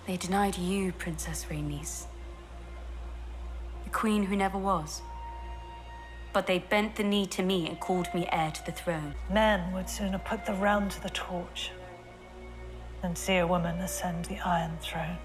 They denied you, Princess Rhaenys, the queen who never was. But they bent the knee to me and called me heir to the throne. Men would sooner put the realm to the torch than see a woman ascend the Iron Throne.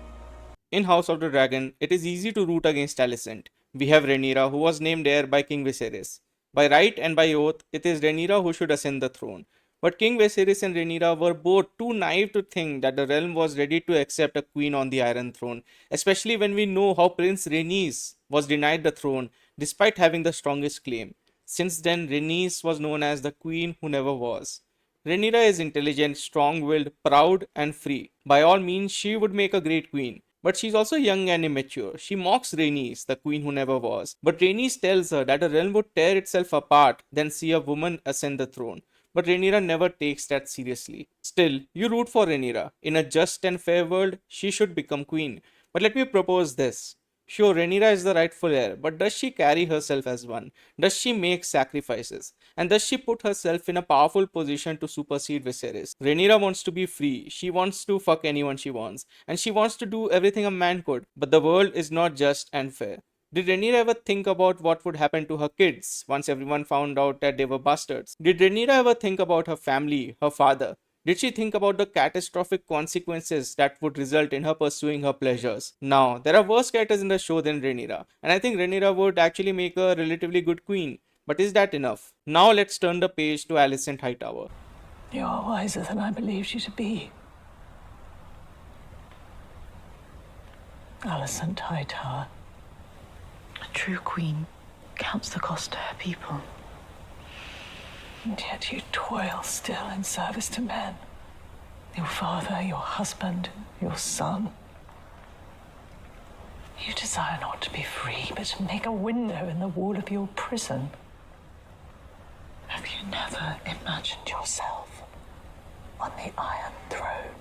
In House of the Dragon, it is easy to root against Alicent. We have Rhaenyra, who was named heir by King Viserys. By right and by oath, it is Rhaenyra who should ascend the throne. But King Viserys and Rhaenyra were both too naive to think that the realm was ready to accept a queen on the Iron Throne, especially when we know how Prince Rhaenys was denied the throne despite having the strongest claim. Since then, Rhaenys was known as the queen who never was. Rhaenyra is intelligent, strong-willed, proud, and free. By all means, she would make a great queen. But she's also young and immature. She mocks Rhaenys, the queen who never was. But Rhaenys tells her that a realm would tear itself apart than see a woman ascend the throne. But Rhaenyra never takes that seriously. Still, you root for Rhaenyra. In a just and fair world, she should become queen. But let me propose this. Sure, Rhaenyra is the rightful heir, but does she carry herself as one? Does she make sacrifices? And does she put herself in a powerful position to supersede Viserys? Rhaenyra wants to be free. She wants to fuck anyone she wants. And she wants to do everything a man could. But the world is not just and fair. Did Rhaenyra ever think about what would happen to her kids once everyone found out that they were bastards? Did Rhaenyra ever think about her family, her father? Did she think about the catastrophic consequences that would result in her pursuing her pleasures? Now, there are worse characters in the show than Rhaenyra, and I think Rhaenyra would actually make a relatively good queen. But is that enough? Now let's turn the page to Alicent Hightower. You are wiser than I believed you to be. Alicent Hightower. A true queen counts the cost to her people. And yet you toil still in service to men. Your father, your husband, your son. You desire not to be free, but to make a window in the wall of your prison. Have you never imagined yourself on the Iron Throne?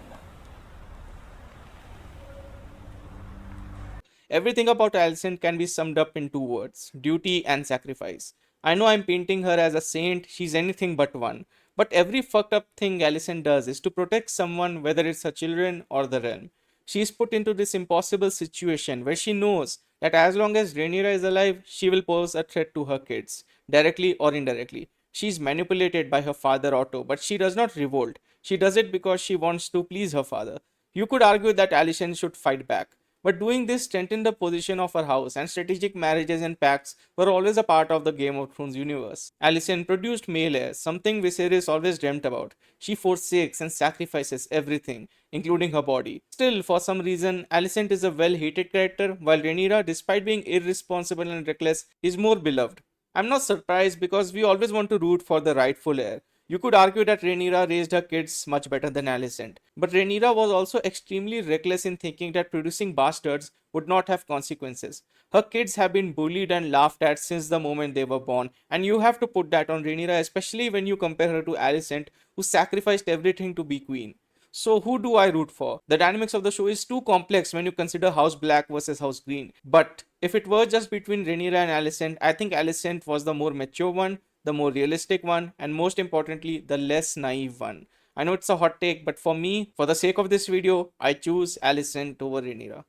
Everything about Alicent can be summed up in two words: duty and sacrifice. I know I'm painting her as a saint, she's anything but one. But every fucked up thing Alicent does is to protect someone, whether it's her children or the realm. She is put into this impossible situation where she knows that as long as Rhaenyra is alive, she will pose a threat to her kids, directly or indirectly. She is manipulated by her father Otto, but she does not revolt. She does it because she wants to please her father. You could argue that Alicent should fight back. But doing this strengthened the position of her house, and strategic marriages and pacts were always a part of the Game of Thrones universe. Alicent produced male heirs, something Viserys always dreamt about. She forsakes and sacrifices everything, including her body. Still, for some reason, Alicent is a well-hated character, while Rhaenyra, despite being irresponsible and reckless, is more beloved. I'm not surprised because we always want to root for the rightful heir. You could argue that Rhaenyra raised her kids much better than Alicent, but Rhaenyra was also extremely reckless in thinking that producing bastards would not have consequences. Her kids have been bullied and laughed at since the moment they were born, and you have to put that on Rhaenyra, especially when you compare her to Alicent, who sacrificed everything to be queen. So who do I root for? The dynamics of the show is too complex when you consider House Black versus House Green. But if it were just between Rhaenyra and Alicent, I think Alicent was the more mature one, the more realistic one, and most importantly, the less naive one. I know it's a hot take, but for me, for the sake of this video, I choose Alicent over Rhaenyra.